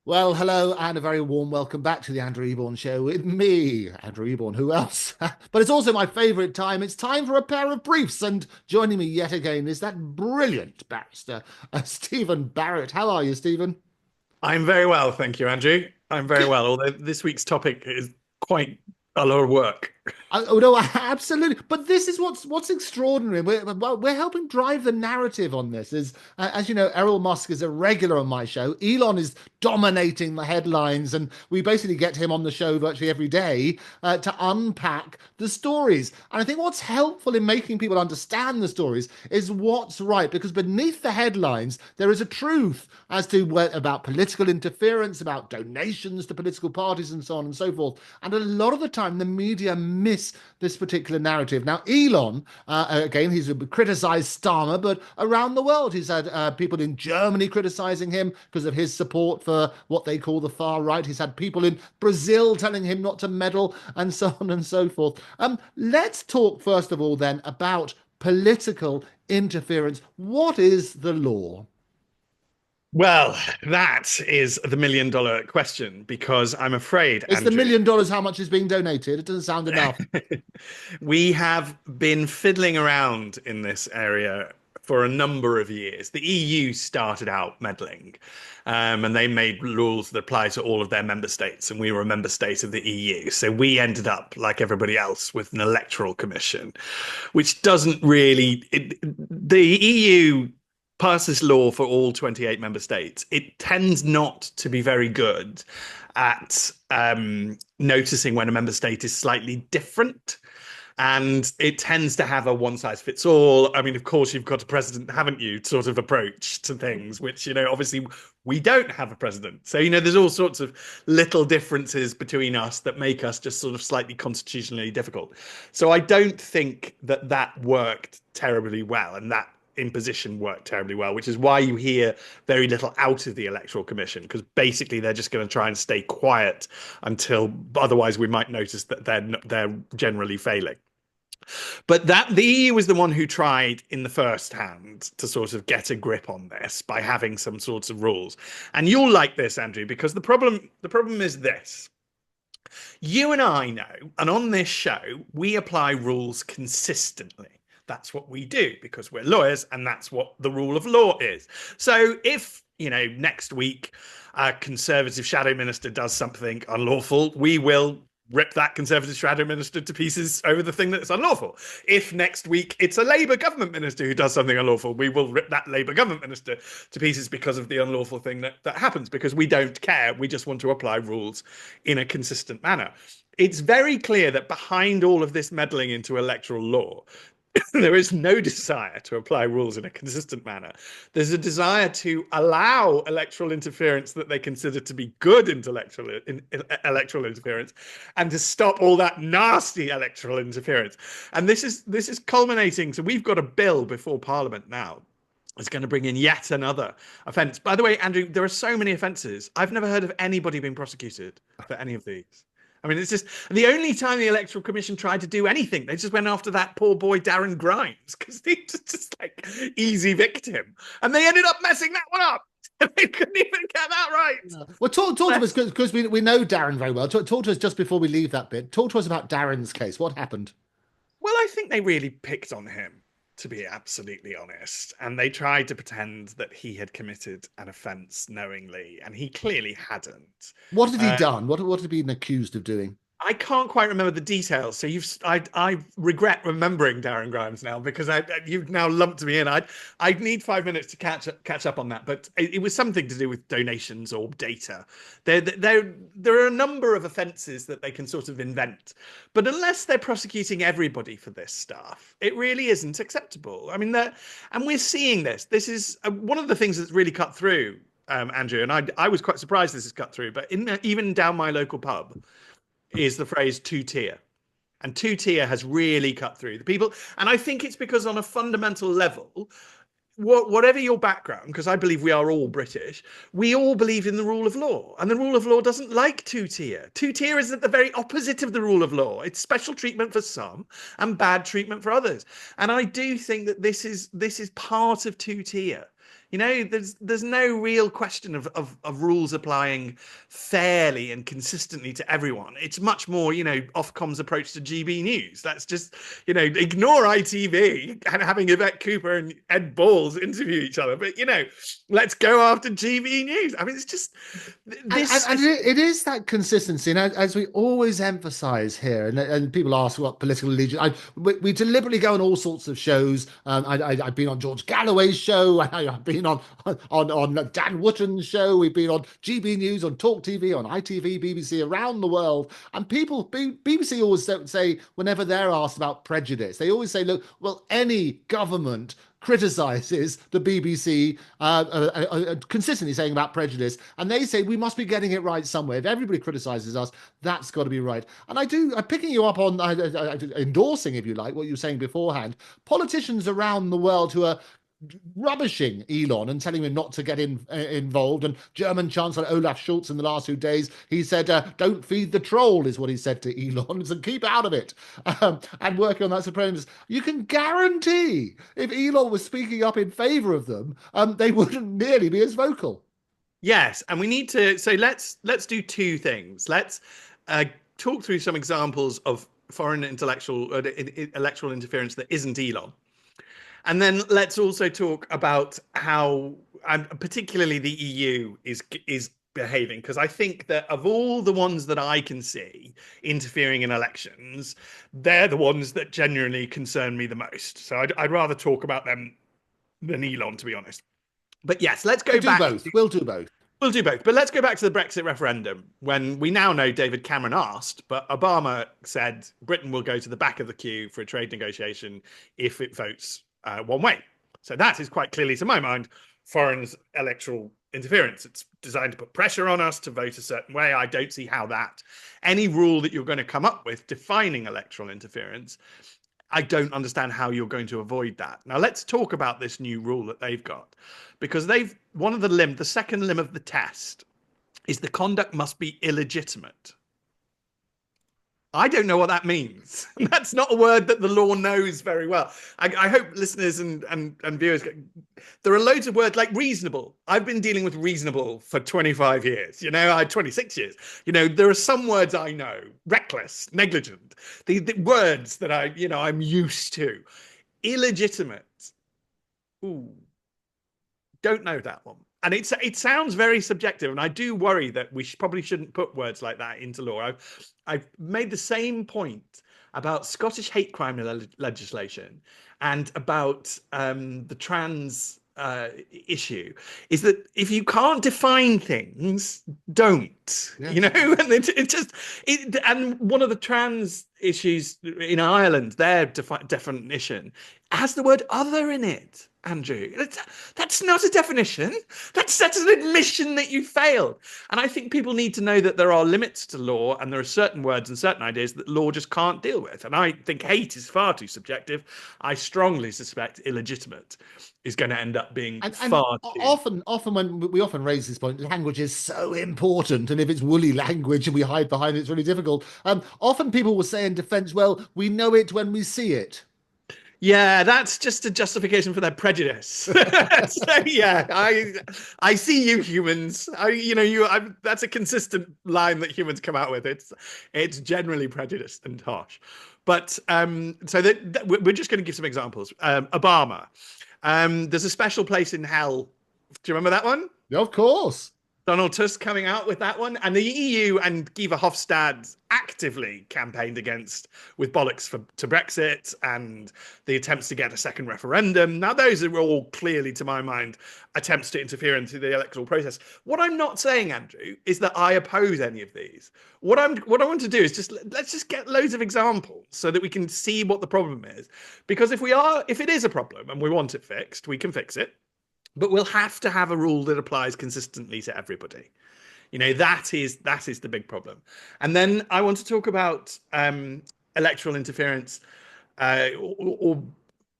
Well, hello, and a very warm welcome back to the Andrew Eborn Show with me, Andrew Eborn. Who else? But it's also my favourite time. It's time for a pair of briefs, and joining me yet again is that brilliant barrister, Stephen Barrett. How are you, Stephen? I'm very well, thank you, Andrew. I'm very well, although this week's topic is quite a lot of work. Oh no, absolutely. But this is what's extraordinary. We're helping drive the narrative on this. As you know, Errol Musk is a regular on my show. Elon is dominating the headlines, and we basically get him on the show virtually every day to unpack the stories. And I think what's helpful in making people understand the stories is what's right, because beneath the headlines there is a truth as to about political interference, about donations to political parties, and so on and so forth. And a lot of the time, the media miss this particular narrative. Now, Elon, again, he's criticized Starmer, but around the world, he's had people in Germany criticizing him because of his support for what they call the far right. He's had people in Brazil telling him not to meddle, and so on and so forth. Let's talk, first of all, then, about political interference. What is the law? Well, that is the million-dollar question because I'm afraid, It's the Andrew, $1 million how much is being donated. It doesn't sound enough. we have been fiddling around in this area for a number of years. The EU started out meddling, and they made rules that apply to all of their member states, and we were a member state of the EU. So we ended up, like everybody else, with an electoral commission, which doesn't really. The EU passes law for all 28 member states. It tends not to be very good at noticing when a member state is slightly different. And it tends to have a one size fits all. I mean, of course, you've got a president, haven't you, sort of approach to things, which, obviously we don't have a president. So, there's all sorts of little differences between us that make us just sort of slightly constitutionally difficult. So I don't think that that worked terribly well. And that imposition worked terribly well, which is why you hear very little out of the Electoral Commission, because basically they're just going to try and stay quiet until otherwise we might notice that they're generally failing. But the EU was the one who tried in the first hand to sort of get a grip on this by having some sorts of rules. And you'll like this, Andrew, because the problem is this. You and I know, and on this show, we apply rules consistently. That's what we do because we're lawyers, and that's what the rule of law is. So if, next week a Conservative shadow minister does something unlawful, we will rip that Conservative shadow minister to pieces over the thing that's unlawful. If next week it's a Labour government minister who does something unlawful, we will rip that Labour government minister to pieces because of the unlawful thing that happens, because we don't care. We just want to apply rules in a consistent manner. It's very clear that behind all of this meddling into electoral law, there is no desire to apply rules in a consistent manner. There's a desire to allow electoral interference that they consider to be good electoral interference, and to stop all that nasty electoral interference. And this is culminating. So we've got a bill before Parliament now. It's going to bring in yet another offence. By the way, Andrew, there are so many offences. I've never heard of anybody being prosecuted for any of these. I mean, it's just the only time the Electoral Commission tried to do anything, they just went after that poor boy Darren Grimes because he was just like easy victim, and they ended up messing that one up. They couldn't even get that right. No. Well, talk to us because we know Darren very well. Talk to us just before we leave that bit. Talk to us about Darren's case. What happened? Well, I think they really picked on him, to be absolutely honest. And they tried to pretend that he had committed an offence knowingly, and he clearly hadn't. What had he done? What had he been accused of doing? I can't quite remember the details, so I regret remembering Darren Grimes now because you've now lumped me in. I'd need 5 minutes to catch up on that, but it was something to do with donations or data. There are a number of offences that they can sort of invent, but unless they're prosecuting everybody for this stuff, it really isn't acceptable. I mean, and we're seeing this. This is one of the things that's really cut through, Andrew, and I was quite surprised this has cut through. But even down my local pub is the phrase two-tier. And two-tier has really cut through the people. And I think it's because on a fundamental level, whatever your background, because I believe we are all British, we all believe in the rule of law. And the rule of law doesn't like two-tier. Two-tier is at the very opposite of the rule of law. It's special treatment for some and bad treatment for others. And I do think that this is part of two-tier. There's no real question of rules applying fairly and consistently to everyone. It's much more, Ofcom's approach to GB News. That's just, ignore ITV and having Yvette Cooper and Ed Balls interview each other. But, let's go after GB News. I mean, it's just this And it is that consistency, and as we always emphasize here, and people ask what political allegiance. We deliberately go on all sorts of shows. I've been on George Galloway's show. I've been on Dan Wootton's show. We've been on GB News, on Talk TV, on ITV, BBC, around the world. And BBC always say whenever they're asked about prejudice, they always say, look, well, any government criticizes the BBC consistently saying about prejudice, and they say we must be getting it right somewhere. If everybody criticizes us, that's got to be right. And I'm picking you up on endorsing, if you like, what you were saying beforehand. Politicians around the world who are rubbishing Elon and telling him not to get involved. And German Chancellor Olaf Scholz in the last few days, he said, "Don't feed the troll," is what he said to Elon, so keep out of it. And working on that supremacy, you can guarantee if Elon was speaking up in favour of them, they wouldn't nearly be as vocal. Yes, and we need to. So let's do two things. Let's uh, talk through some examples of foreign electoral interference that isn't Elon. And then let's also talk about how, and particularly the EU is behaving, because I think that of all the ones that I can see interfering in elections, they're the ones that genuinely concern me the most. So I'd rather talk about them than Elon, to be honest. But yes, let's We'll go do back. both. We'll do both. We'll do both. But let's go back to the Brexit referendum when we now know David Cameron asked, but Obama said Britain will go to the back of the queue for a trade negotiation if it votes one way. So that is quite clearly, to my mind, foreign electoral interference. It's designed to put pressure on us to vote a certain way. I don't see how that, any rule that you're going to come up with defining electoral interference, I don't understand how you're going to avoid that. Now let's talk about this new rule that they've got, because the second limb of the test is the conduct must be illegitimate. I don't know what that means. That's not a word that the law knows very well. I hope listeners and viewers, there are loads of words like reasonable. I've been dealing with reasonable for 25 years. I had 26 years. There are some words I know, reckless, negligent, the words that I'm used to. Illegitimate. Ooh, don't know that one. And it sounds very subjective, and I do worry that we probably shouldn't put words like that into law. I've made the same point about Scottish hate crime legislation and about the trans issue, is that if you can't define things, don't, Yes. and and one of the trans issues in Ireland, their definition has the word other in it. Andrew, that's not a definition. That's an admission that you failed. And I think people need to know that there are limits to law, and there are certain words and certain ideas that law just can't deal with. And I think hate is far too subjective. I strongly suspect illegitimate is going to end up being And far too. often when we often raise this point, language is so important, and if it's woolly language and we hide behind it, it's really difficult. Often people will say in defence, "Well, we know it when we see it." Yeah, that's just a justification for their prejudice. So yeah, I see you humans. That's a consistent line that humans come out with. It's generally prejudiced and harsh. But so we're just going to give some examples. Obama. There's a special place in hell. Do you remember that one? Yeah, of course. Donald Tusk coming out with that one, and the EU and Guy Verhofstadt actively campaigned against with bollocks to Brexit and the attempts to get a second referendum. Now, those are all clearly, to my mind, attempts to interfere into the electoral process. What I'm not saying, Andrew, is that I oppose any of these. What I want to do is let's just get loads of examples so that we can see what the problem is. Because if it is a problem and we want it fixed, we can fix it. But we'll have to have a rule that applies consistently to everybody. That is the big problem. And then I want to talk about electoral interference, or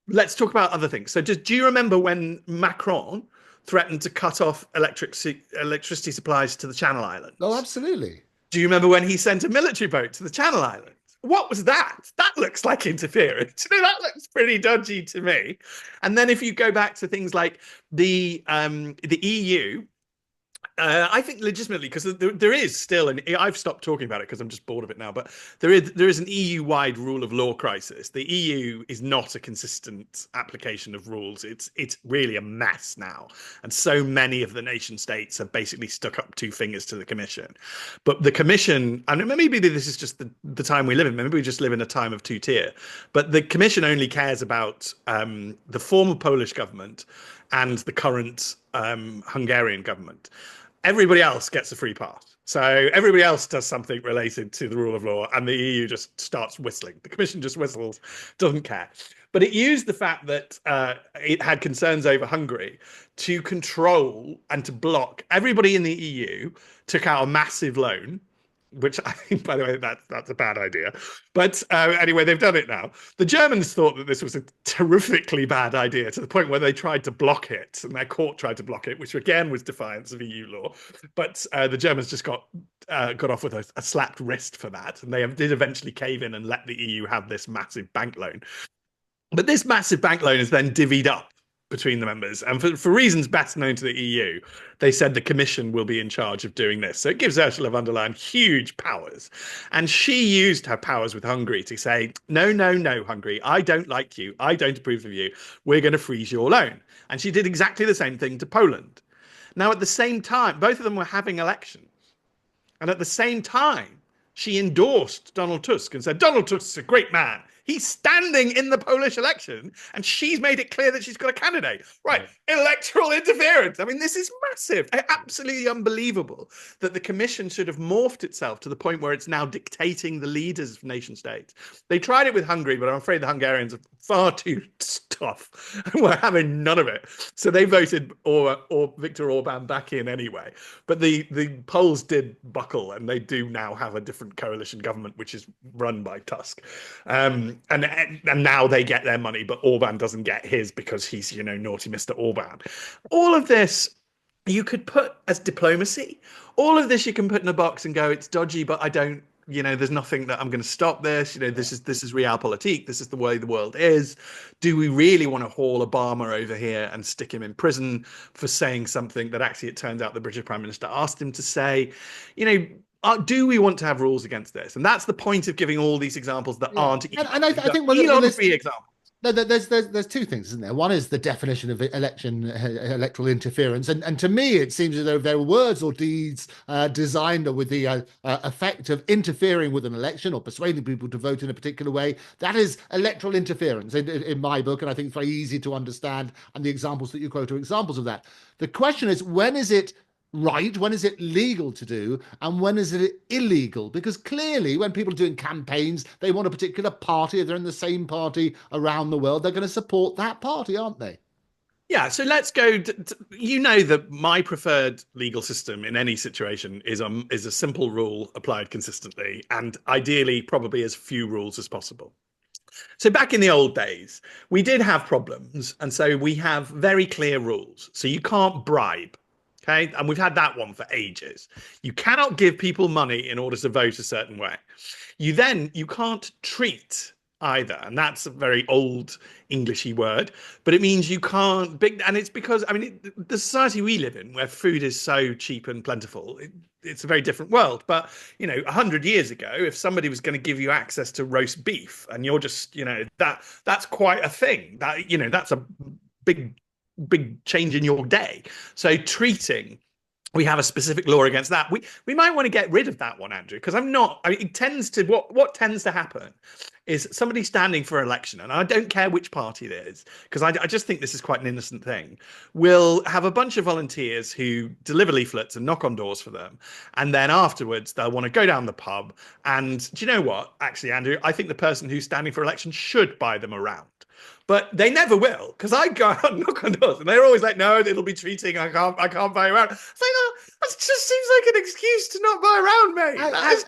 let's talk about other things. So do you remember when Macron threatened to cut off electricity supplies to the Channel Islands? Oh, absolutely. Do you remember when he sent a military boat to the Channel Islands? what was that? That looks like interference. That looks pretty dodgy to me. And then if you go back to things like the EU, I think legitimately, because there is still an. I've stopped talking about it because I'm just bored of it now. But there is an EU-wide rule of law crisis. The EU is not a consistent application of rules. It's really a mess now, and so many of the nation states have basically stuck up two fingers to the Commission. But the Commission, and maybe this is just the time we live in. Maybe we just live in a time of two tier. But the Commission only cares about the former Polish government and the current Hungarian government. Everybody else gets a free pass. So everybody else does something related to the rule of law, and the EU just starts whistling. The Commission just whistles, doesn't care. But it used the fact that it had concerns over Hungary to control and to block everybody in the EU. Took out a massive loan, which I think, by the way, that's a bad idea. But anyway, they've done it now. The Germans thought that this was a terrifically bad idea to the point where they tried to block it, and their court tried to block it, which again was defiance of EU law. But the Germans just got off with a slapped wrist for that, and they did eventually cave in and let the EU have this massive bank loan. But this massive bank loan is then divvied up between the members. And for reasons best known to the EU, they said the Commission will be in charge of doing this. So it gives Ursula von der Leyen huge powers. And she used her powers with Hungary to say, no, no, no, Hungary, I don't like you. I don't approve of you. We're going to freeze your loan. And she did exactly the same thing to Poland. Now, at the same time, both of them were having elections. And at the same time, she endorsed Donald Tusk and said, Donald Tusk's a great man. He's standing in the Polish election, and she's made it clear that she's got a candidate. Right. Electoral interference. I mean, this is massive. Absolutely unbelievable that the Commission should have morphed itself to the point where it's now dictating the leaders of nation states. They tried it with Hungary, but I'm afraid the Hungarians are far too tough and we're having none of it. So they voted or Viktor Orban back in anyway. But the Poles did buckle, and they do now have a different coalition government, which is run by Tusk. And now they get their money, but Orban doesn't get his because he's, naughty Mr. Orban. All of this you could put as diplomacy. All of this you can put in a box and go, it's dodgy, but I don't, there's nothing that I'm going to stop this. This is realpolitik. This is the way the world is. Do we really want to haul Obama over here and stick him in prison for saying something that actually it turns out the British Prime Minister asked him to say? Do we want to have rules against this? And that's the point of giving all these examples that Yeah, aren't. and I think Elon free example. no, there's two things, isn't there? One is the definition of electoral interference, and to me it seems as though there are words or deeds designed with the effect of interfering with an election or persuading people to vote in a particular way. That is electoral interference in my book, and I think it's very easy to understand. And the examples that you quote are examples of that. The question is, when is it right? When is it legal to do? And when is it illegal? Because clearly, when people are doing campaigns, they want a particular party. If they're in the same party around the world, they're going to support that party, aren't they? Yeah, so let's go. That my preferred legal system in any situation is a simple rule applied consistently, and ideally, probably as few rules as possible. So back in the old days, we did have problems, and so we have very clear rules. So you can't bribe. Okay. And we've had that one for ages. You cannot give people money in order to vote a certain way. You can't treat either. And that's a very old Englishy word, but it means you can't and it's because, the society we live in where food is so cheap and plentiful, it's a very different world. But, 100 years ago, if somebody was going to give you access to roast beef and you're just, that's quite a thing that's a big change in your day. So treating, we have a specific law against that. We might want to get rid of that one, Andrew, because it tends to what tends to happen is somebody standing for election, and I don't care which party it is, because I just think this is quite an innocent thing, will have a bunch of volunteers who deliver leaflets and knock on doors for them. And then afterwards, they'll want to go down the pub. And do you know what? Actually, Andrew, I think the person who's standing for election should buy them around. But they never will, because I go out and knock on doors, and they're always like, "No, it'll be cheating. I can't buy around." It's like, no, that just seems like an excuse to not buy around, mate.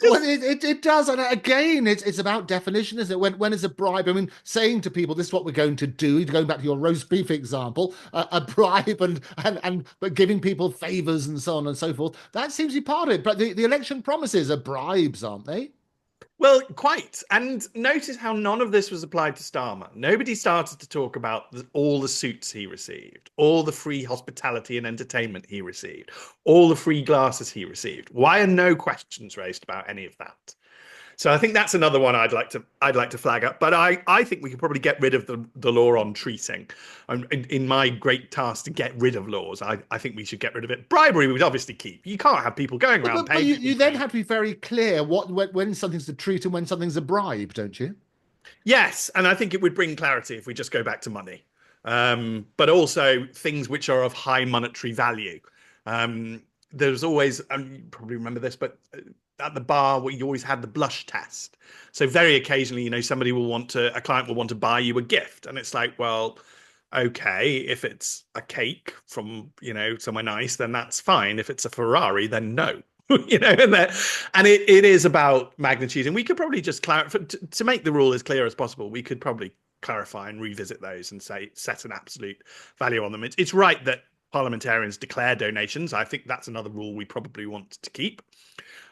Well, it does, and again, it's about definition, isn't it? When is a bribe? I mean, saying to people, "This is what we're going to do." Going back to your roast beef example, a bribe and but giving people favors and so on and so forth. That seems to be part of it. But the election promises are bribes, aren't they? Well, quite. And notice how none of this was applied to Starmer. Nobody started to talk about all the suits he received, all the free hospitality and entertainment he received, all the free glasses he received. Why are no questions raised about any of that? So I think that's another one I'd like to flag up. But I think we could probably get rid of the law on treating. In my great task to get rid of laws, I think we should get rid of it. Bribery we would obviously keep. You can't have people going around But paying people you then money. have to be very clear when something's a treat and when something's a bribe, don't you? Yes, and I think it would bring clarity if we just go back to money, but also things which are of high monetary value. There's always, you probably remember this, but at the bar, you always had the blush test. So very occasionally, somebody a client will want to buy you a gift, and it's like, well, okay, if it's a cake from, somewhere nice, then that's fine. If it's a Ferrari, then no. And it is about magnitude, and we could probably just clarify to make the rule as clear as possible. We could probably clarify and revisit those and say set an absolute value on them. It's right that parliamentarians declare donations. I think that's another rule we probably want to keep.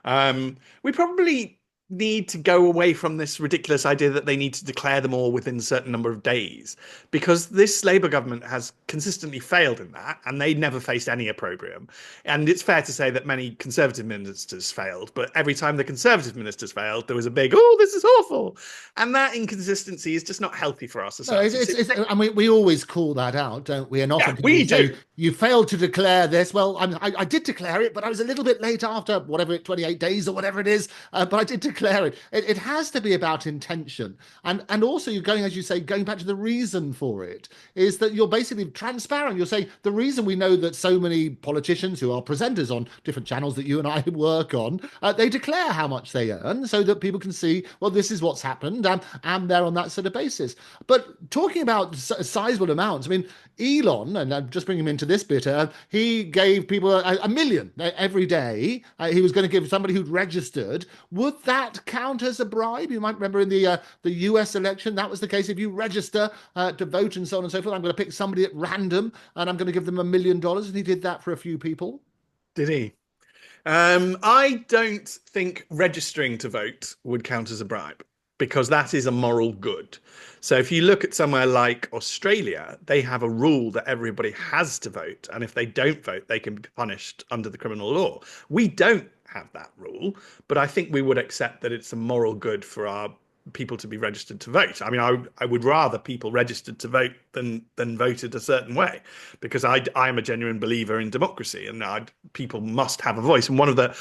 We probably need to go away from this ridiculous idea that they need to declare them all within a certain number of days, because this Labour government has consistently failed in that, and they never faced any opprobrium. And it's fair to say that many Conservative ministers failed, but every time the Conservative ministers failed, there was a big, oh, this is awful. And that inconsistency is just not healthy for our No, society. So, I mean, we always call that out, don't we? And often yeah, people will we say, do. you failed to declare this. Well, I did declare it, but I was a little bit late after whatever, 28 days or whatever it is. But I did declare it. It has to be about intention. And also you're going, as you say, going back to the reason for it is that you're basically transparent. You're saying the reason we know that so many politicians who are presenters on different channels that you and I work on, they declare how much they earn so that people can see, well, this is what's happened. And they're on that sort of basis. But talking about sizable amounts, I mean, Elon, and I'm just bringing him into this bit, he gave people a million every day. He was going to give somebody who'd registered. Would that count as a bribe? You might remember in the US election, that was the case. If you register to vote and so on and so forth, I'm going to pick somebody at random and I'm going to give them $1 million. And he did that for a few people. Did he? I don't think registering to vote would count as a bribe because that is a moral good. So if you look at somewhere like Australia, they have a rule that everybody has to vote, and if they don't vote, they can be punished under the criminal law. We don't have that rule, but I think we would accept that it's a moral good for our people to be registered to vote. I mean, I would rather people registered to vote than voted a certain way, because I am a genuine believer in democracy, and people must have a voice. And one of the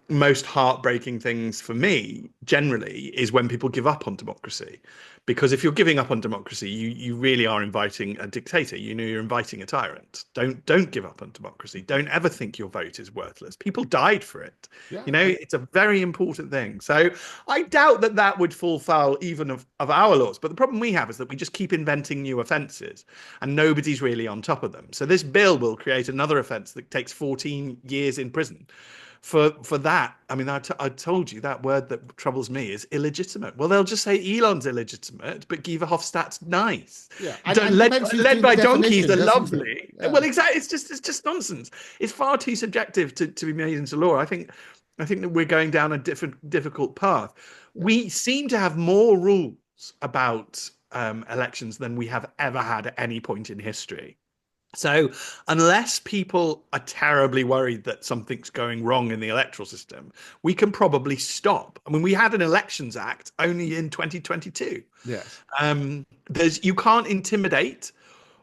most heartbreaking things for me generally is when people give up on democracy, because if you're giving up on democracy, you really are inviting a dictator. You're inviting a tyrant. Don't give up on democracy. Don't ever think your vote is worthless. People died for it. Yeah. It's a very important thing. So I doubt that that would fall foul even of our laws. But the problem we have is that we just keep inventing new offences and nobody's really on top of them. So this bill will create another offence that takes 14 years in prison. For that, I mean, I told you that word that troubles me is illegitimate. Well, they'll just say Elon's illegitimate, but Guy Verhofstadt's nice. Yeah. And Led depends who's led doing the by donkeys definition, are doesn't it? lovely. Yeah. Well, exactly. It's just nonsense. It's far too subjective to be made into law. I think that we're going down a difficult path. Yeah. We seem to have more rules about elections than we have ever had at any point in history. So, unless people are terribly worried that something's going wrong in the electoral system, we can probably stop. I mean, we had an Elections Act only in 2022. Yes. You can't intimidate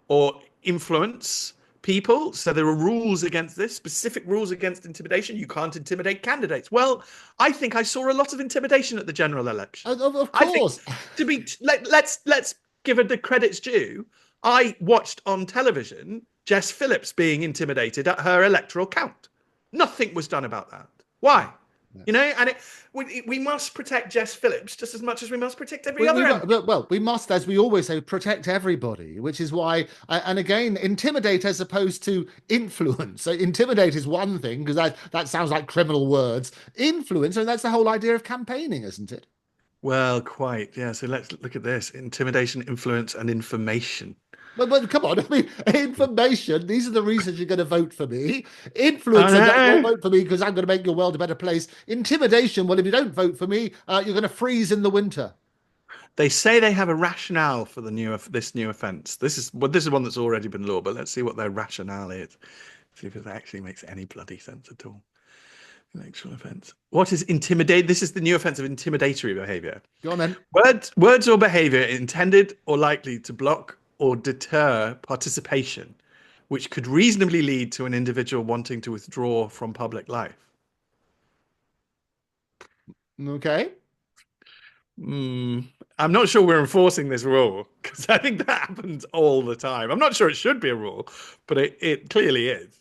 or influence people. So there are rules against this, specific rules against intimidation. You can't intimidate candidates. Well, I think I saw a lot of intimidation at the general election. Of I think course. let's give it the credits due. I watched on television Jess Phillips being intimidated at her electoral count. Nothing was done about that. Why? And we must protect Jess Phillips just as much as we must protect every other MP. Well, we must, as we always say, protect everybody, which is why, and again, intimidate as opposed to influence. So intimidate is one thing because that sounds like criminal words. Influence, and that's the whole idea of campaigning, isn't it? Well, quite. Yeah. So let's look at this: intimidation, influence, and information. But come on, I mean, information, these are the reasons you're going to vote for me. I Influence, and that you'll know. vote for me because I'm going to make your world a better place. Intimidation, well, if you don't vote for me, you're going to freeze in the winter. They say they have a rationale for this new offence. This is one that's already been law, but let's see what their rationale is. See if it actually makes any bloody sense at all. Electoral offence. What is intimidate? This is the new offence of intimidatory behaviour. Go on then. Words or behaviour intended or likely to block or deter participation, which could reasonably lead to an individual wanting to withdraw from public life. Okay. Hmm. I'm not sure we're enforcing this rule because I think that happens all the time. I'm not sure it should be a rule, but it clearly is.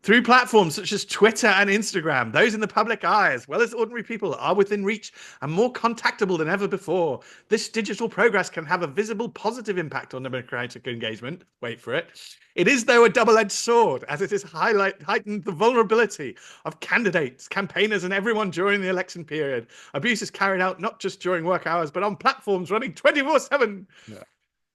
Through platforms such as Twitter and Instagram, those in the public eye, as well as ordinary people, are within reach and more contactable than ever before. This digital progress can have a visible positive impact on democratic engagement. Wait for it. It is, though, a double-edged sword, as it has heightened the vulnerability of candidates, campaigners, and everyone during the election period. Abuse is carried out not just during work hours, but on platforms running 24/7. Oh.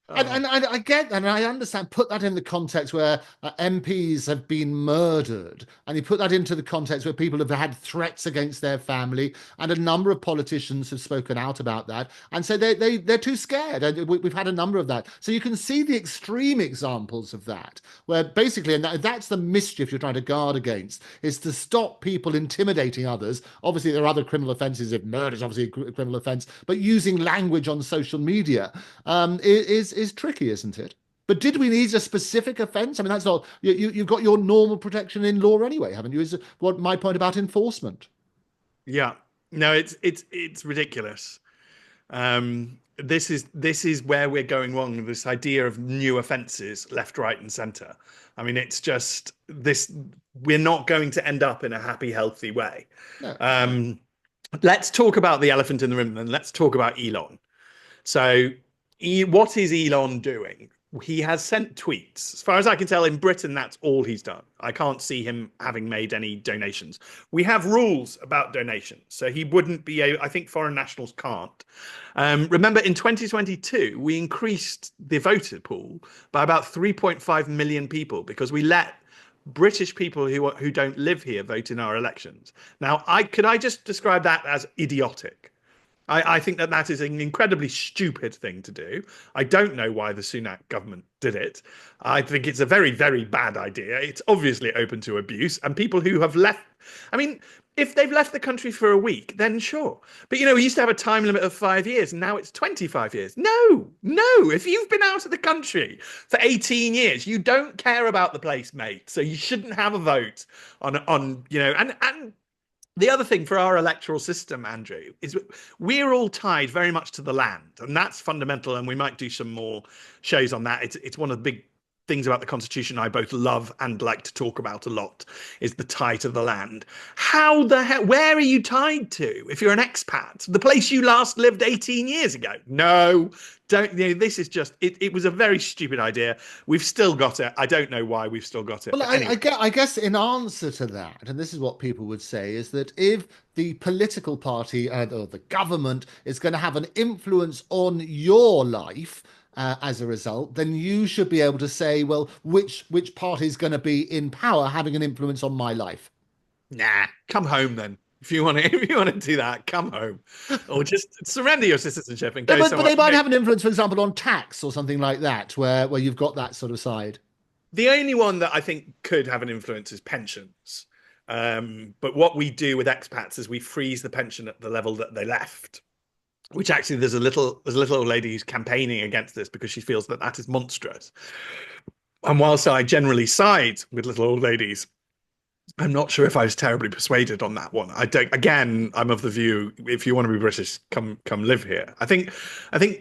And I get that, and I understand. Put that in the context where MPs have been murdered, and you put that into the context where people have had threats against their family, and a number of politicians have spoken out about that, and so they're too scared. And we've had a number of that. So you can see the extreme examples of that, where basically, and that's the mischief you're trying to guard against, is to stop people intimidating others. Obviously, there are other criminal offences. If murder is obviously a criminal offence, but using language on social media is tricky, isn't it? But did we need a specific offence? I mean, that's not you've got your normal protection in law anyway, haven't you? Is what my point about enforcement. Yeah. No, it's ridiculous. This is where we're going wrong. This idea of new offences, left, right, and centre. I mean, it's just this. We're not going to end up in a happy, healthy way. No. Um, let's talk about the elephant in the room, and let's talk about Elon. So, what is Elon doing? He has sent tweets. As far as I can tell, in Britain, that's all he's done. I can't see him having made any donations. We have rules about donations, so he wouldn't be able, I think foreign nationals can't. Remember, in 2022, we increased the voter pool by about 3.5 million people because we let British people who don't live here vote in our elections. Now, I just describe that as idiotic. I think that is an incredibly stupid thing to do. I don't know why the Sunak government did it. I think it's a very, very bad idea. It's obviously open to abuse. And people who have left, I mean, if they've left the country for a week, then sure. But, we used to have a time limit of 5 years, and now it's 25 years. No, no. If you've been out of the country for 18 years, you don't care about the place, mate. So you shouldn't have a vote and the other thing for our electoral system, Andrew, is we're all tied very much to the land, and that's fundamental. And we might do some more shows on that. It's one of the big things about the Constitution I both love and like to talk about a lot is the tie to the land. How the hell? Where are you tied to if you're an expat? The place you last lived 18 years ago? No, don't. This is just. It was a very stupid idea. We've still got it. I don't know why we've still got it, Well, but anyway. I guess in answer to that, and this is what people would say, is that if the political party or the government is going to have an influence on your life as a result, then you should be able to say, well, which party is going to be in power having an influence on my life? Nah, come home then. If you want to, if you want to do that, come home, or just surrender your citizenship and No, go but somewhere. they might have an influence, for example, on tax or something like that, where you've got that sort of side. The only one that I think could have an influence is pensions. But what we do with expats is we freeze the pension at the level that they left. Which actually, there's a little old lady who's campaigning against this because she feels that is monstrous. And whilst I generally side with little old ladies, I'm not sure if I was terribly persuaded on that one. I don't. Again, I'm of the view if you want to be British, come live here. I think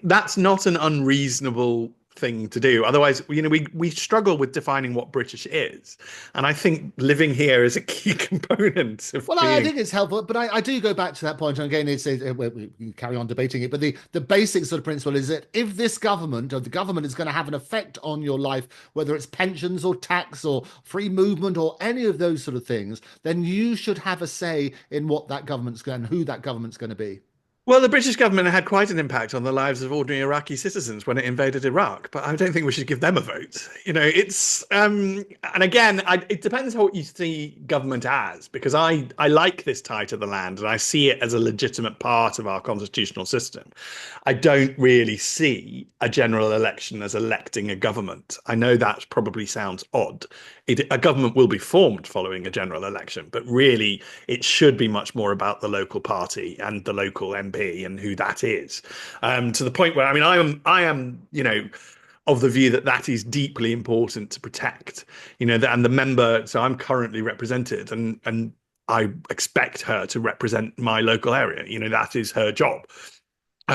that's not an unreasonable thing to do. Otherwise, we struggle with defining what British is, and I think living here is a key component of Well, I being. think it's helpful, but I do go back to that point, and again, we can carry on debating it. But the basic sort of principle is that if this government or the government is going to have an effect on your life, whether it's pensions or tax or free movement or any of those sort of things, then you should have a say in what that government's going, who that government's going to be. Well, the British government had quite an impact on the lives of ordinary Iraqi citizens when it invaded Iraq, but I don't think we should give them a vote. It's and again, it depends on what you see government as, because I like this tie to the land and I see it as a legitimate part of our constitutional system. I don't really see a general election as electing a government. I know that probably sounds odd. A government will be formed following a general election, but really it should be much more about the local party and the local MP and who that is. To the point where, I mean, I am, of the view that that is deeply important to protect, and the member. So I'm currently represented, and I expect her to represent my local area. That is her job.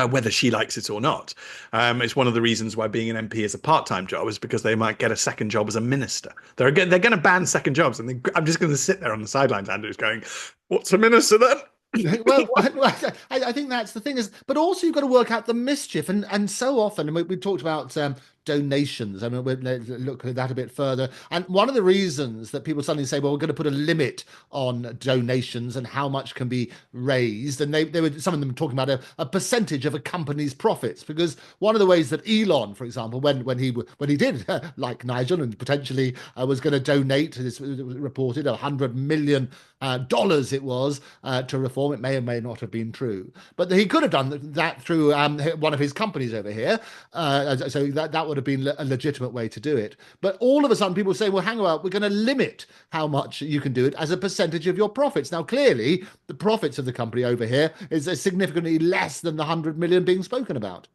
Whether she likes it or not. It's one of the reasons why being an MP is a part-time job, is because they might get a second job as a minister. They're going to ban second jobs, and I'm just going to sit there on the sidelines, Andrews, going, "What's a minister then?" I think that's the thing is, but also you've got to work out the mischief, and so often, and we talked about donations. I mean, let's look at that a bit further. And one of the reasons that people suddenly say, well, we're going to put a limit on donations and how much can be raised, and they were some of them talking about a percentage of a company's profits, because one of the ways that Elon, for example, when he did like Nigel and potentially was going to donate, this was reported $100 million it was to reform. It may or may not have been true, but he could have done that through one of his companies over here. So that would have been a legitimate way to do it. But all of a sudden, people say, "Well, hang on, we're going to limit how much you can do it as a percentage of your profits." Now, clearly, the profits of the company over here is significantly less than the 100 million being spoken about.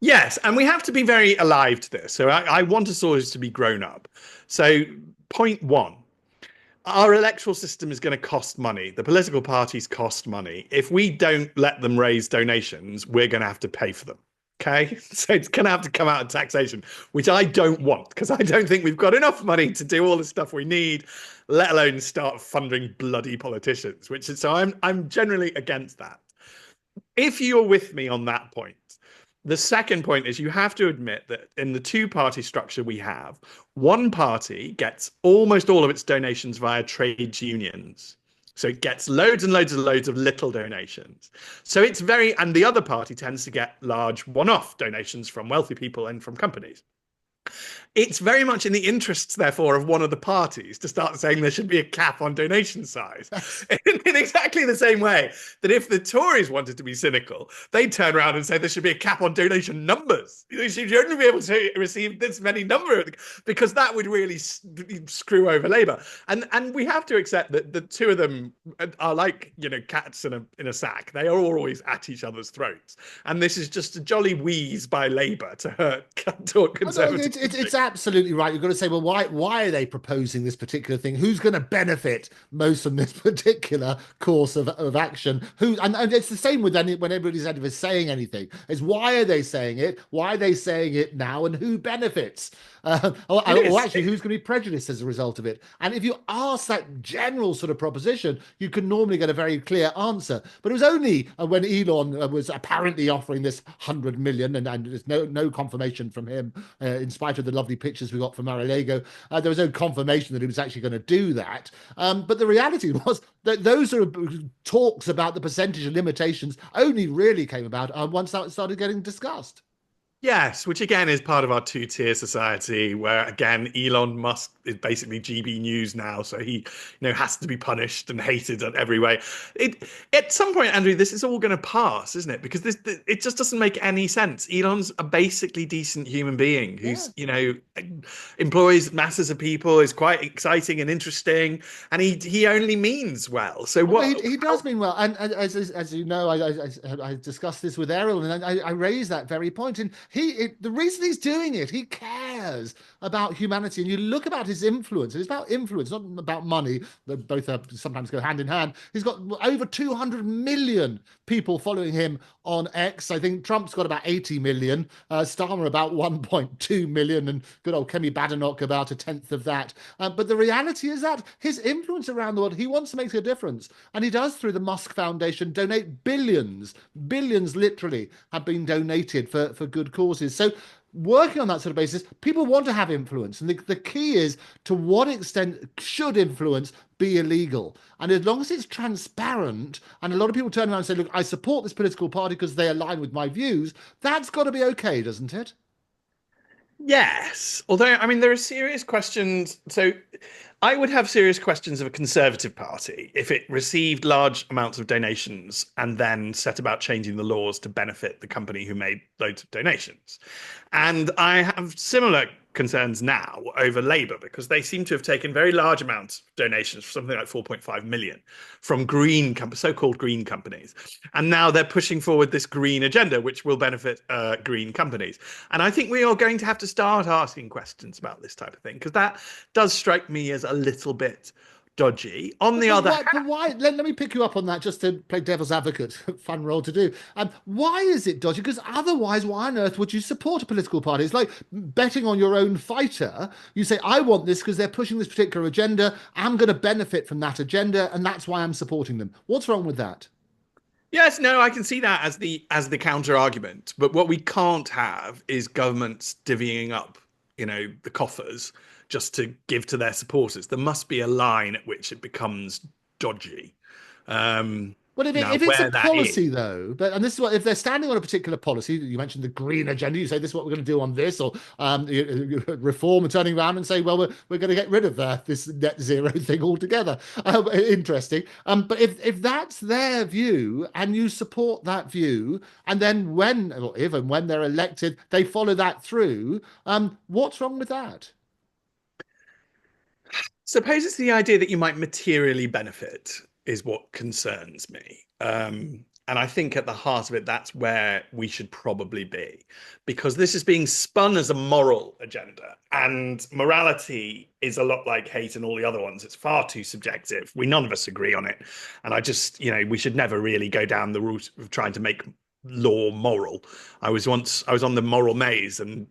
Yes, and we have to be very alive to this. So I want us always to be grown up. So point one. Our electoral system is going to cost money. The political parties cost money. If we don't let them raise donations, we're going to have to pay for them. Okay. So it's going to have to come out of taxation, which I don't want, because I don't think we've got enough money to do all the stuff we need, let alone start funding bloody politicians, which is, so I'm generally against that. If you're with me on that point, the second point is you have to admit that in the two-party structure we have, one party gets almost all of its donations via trades unions. So it gets loads and loads and loads of little donations. So it's and the other party tends to get large one-off donations from wealthy people and from companies. It's very much in the interests, therefore, of one of the parties to start saying there should be a cap on donation size. In exactly the same way that if the Tories wanted to be cynical, they'd turn around and say there should be a cap on donation numbers. You should only be able to receive this many number, because that would really screw over Labour. And we have to accept that the two of them are like, cats in a sack. They are always at each other's throats. And this is just a jolly wheeze by Labour to hurt Conservatives. It's absolutely right. You've got to say, well, why are they proposing this particular thing? Who's going to benefit most from this particular course of action? And it's the same with when everybody's saying anything. Is why are they saying it? Why are they saying it now? And who benefits? Or actually, who's going to be prejudiced as a result of it? And if you ask that general sort of proposition, you can normally get a very clear answer. But it was only when Elon was apparently offering this 100 million, and there's no confirmation from him, in spite of the lovely pictures we got from Mar-a-Lago, there was no confirmation that he was actually going to do that. But the reality was that those sort of talks about the percentage of limitations only really came about once that started getting discussed. Yes, which again is part of our two-tier society, where again Elon Musk is basically GB News now, so he, has to be punished and hated in every way. It At some point, Andrew, this is all going to pass, isn't it? Because it just doesn't make any sense. Elon's a basically decent human being who's, employs masses of people, is quite exciting and interesting, and he only means well. So what he does mean well, and as you know, I discussed this with Errol, and I raised that very point. And the reason he's doing it, he cares about humanity. And you look about his influence, it's about influence, not about money. Both sometimes go hand in hand. He's got over 200 million people following him on X. I think Trump's got about 80 million, Starmer about 1.2 million, and good old Kemi Badenoch about a tenth of that. But the reality is that his influence around the world, he wants to make a difference. And he does, through the Musk Foundation, donate billions literally have been donated for good causes. So working on that sort of basis, people want to have influence. And the key is to what extent should influence be illegal? And as long as it's transparent, and a lot of people turn around and say, look, I support this political party because they align with my views, that's got to be okay, doesn't it? Yes, although I mean there are serious questions. So I would have serious questions of a Conservative Party if it received large amounts of donations and then set about changing the laws to benefit the company who made loads of donations. And I have similar concerns now over Labour because they seem to have taken very large amounts of donations, something like 4.5 million, from so-called green companies. And now they're pushing forward this green agenda, which will benefit green companies. And I think we are going to have to start asking questions about this type of thing because that does strike me as a little bit dodgy. On But, the but other why? But hand, why? Let me pick you up on that just to play devil's advocate. Fun role to do. Why is it dodgy? Because otherwise, why on earth would you support a political party? It's like betting on your own fighter. You say, I want this because they're pushing this particular agenda. I'm going to benefit from that agenda, and that's why I'm supporting them. What's wrong with that? yes, no, I can see that as the counter argument. But what we can't have is governments divvying up, the coffers just to give to their supporters. There must be a line at which it becomes dodgy. Well, Now, if it's a where that is, policy though, but and this is what if they're standing on a particular policy, you mentioned the green agenda, you say this is what we're going to do on this, or reform and turning around and say, well, we're going to get rid of this net zero thing altogether. Interesting. But if that's their view and you support that view, and then when or if and when they're elected, they follow that through, what's wrong with that? suppose it's the idea that you might materially benefit is what concerns me. And I think at the heart of it, that's where we should probably be, because this is being spun as a moral agenda, and morality is a lot like hate and all the other ones. It's far too subjective. None of us agree on it, and we should never really go down the route of trying to make law moral. I was on the moral maze, and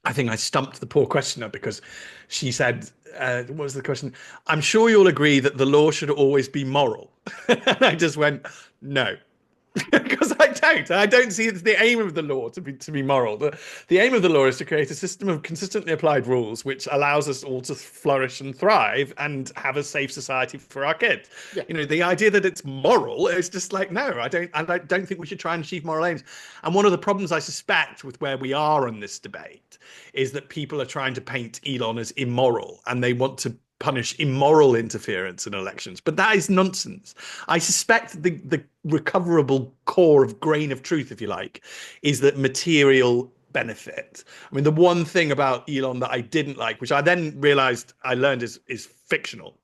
I think I stumped the poor questioner because she said, what was the question? I'm sure you'll agree that the law should always be moral. And I just went, no, because I don't. I don't see it's the aim of the law to be moral. The aim of the law is to create a system of consistently applied rules which allows us all to flourish and thrive and have a safe society for our kids. Yeah. The idea that it's moral is just like, no, I don't think we should try and achieve moral aims. And one of the problems I suspect with where we are in this debate is that people are trying to paint Elon as immoral and they want to punish immoral interference in elections. But that is nonsense. I suspect the recoverable core of grain of truth, if you like, is that material benefit. I mean, the one thing about Elon that I didn't like, which I then realized I learned is fictional.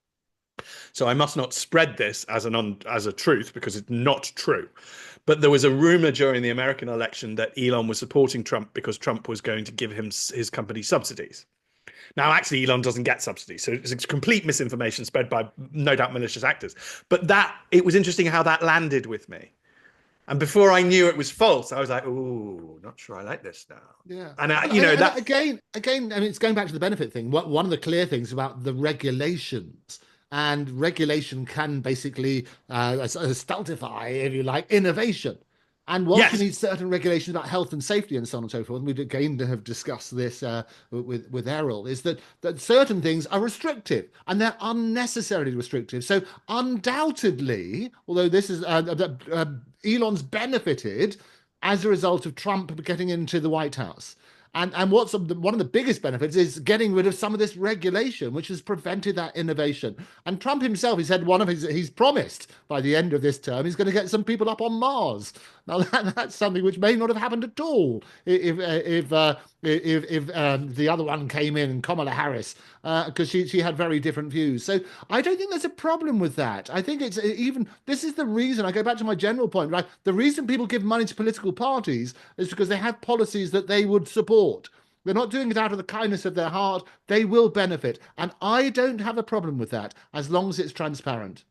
So I must not spread this as a truth because it's not true. But there was a rumor during the American election that Elon was supporting Trump because Trump was going to give him his company subsidies. Now, actually, Elon doesn't get subsidies, so it's complete misinformation spread by no doubt malicious actors. But it was interesting how that landed with me. And before I knew it was false, I was like, "Ooh, not sure I like this now." Yeah. And And that again, I mean, it's going back to the benefit thing. One of the clear things about the regulations, and regulation can basically stultify, if you like, innovation. And whilst you yes, need certain regulations about health and safety and so on and so forth, and we again have discussed this with Errol, is that certain things are restrictive and they're unnecessarily restrictive. So undoubtedly, although this is Elon's benefited as a result of Trump getting into the White House. And one of the biggest benefits is getting rid of some of this regulation, which has prevented that innovation. And Trump himself, he said he's promised by the end of this term, he's going to get some people up on Mars. Now that's something which may not have happened at all if the other one came in, Kamala Harris, because she had very different views. So I don't think there's a problem with that. I think it's even this is the reason I go back to my general point, right? The reason people give money to political parties is because they have policies that they would support. They're not doing it out of the kindness of their heart. They will benefit. And I don't have a problem with that as long as it's transparent.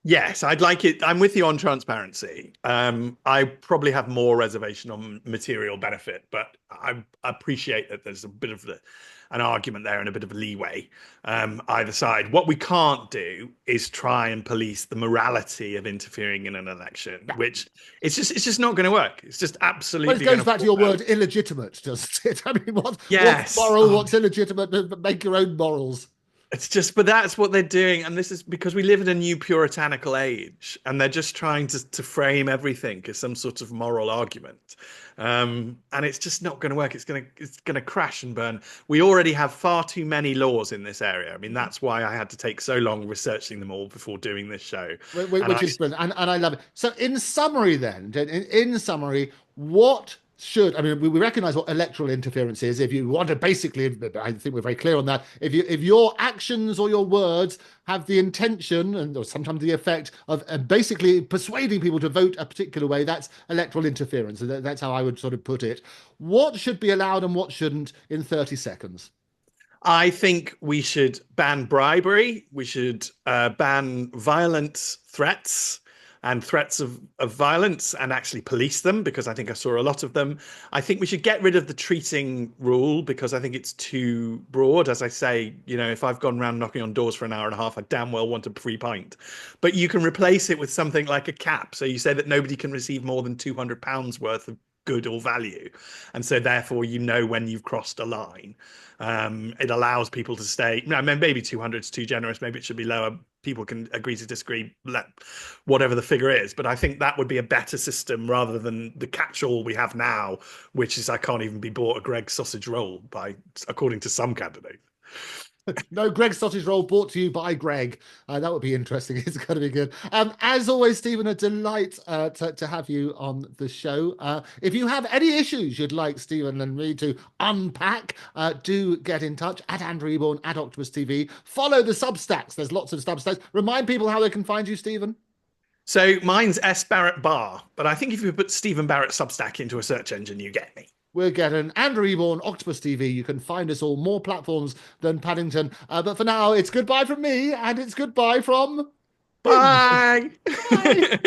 Yes, I'd like it. I'm with you on transparency. I probably have more reservation on material benefit, but I appreciate that there's a bit of an argument there and a bit of a leeway either side. What we can't do is try and police the morality of interfering in an election, which it's just not going to work. It's just Well, it absolutely going goes to back to fall your down. word illegitimate, doesn't it? I mean, what's Yes. moral, Oh, what's illegitimate, but make your own morals. it's just, but that's what they're doing, and this is because we live in a new puritanical age, and they're just trying to frame everything as some sort of moral argument, and it's just not going to work. It's gonna crash and burn. We already have far too many laws in this area. I mean, that's why I had to take so long researching them all before doing this show, and I Which is brilliant, and I love it. So, in summary, then, in summary, what should I mean? We recognize what electoral interference is. If you want to basically, I think we're very clear on that. If your actions or your words have the intention and or sometimes the effect of basically persuading people to vote a particular way, that's electoral interference. That's how I would sort of put it. What should be allowed and what shouldn't in 30 seconds? I think we should ban bribery. We should ban violent threats and threats of violence and actually police them because I think I saw a lot of them. I think we should get rid of the treating rule because I think it's too broad. As I say, if I've gone around knocking on doors for an hour and a half, I damn well want a free pint. But you can replace it with something like a cap. So you say that nobody can receive more than £200 worth of good or value. And so therefore you know when you've crossed a line. It allows people to stay. No, maybe 200 is too generous. Maybe it should be lower. People can agree to disagree, whatever the figure is. But I think that would be a better system rather than the catch-all we have now, which is I can't even be bought a Greggs sausage roll according to some candidates. No, Greg's sausage roll brought to you by Greg. That would be interesting. It's going to be good. As always, Stephen, a delight to have you on the show. If you have any issues you'd like Stephen and me to unpack, do get in touch at Andrew Eborn at Octopus TV. Follow the Substacks. There's lots of Substacks. Remind people how they can find you, Stephen. So mine's S Barrett Bar, but I think if you put Stephen Barrett Substack into a search engine, you get me. We're getting Andrew Eborn, Octopus TV. You can find us all more platforms than Paddington. But for now, it's goodbye from me and it's goodbye from him. Bye. Bye.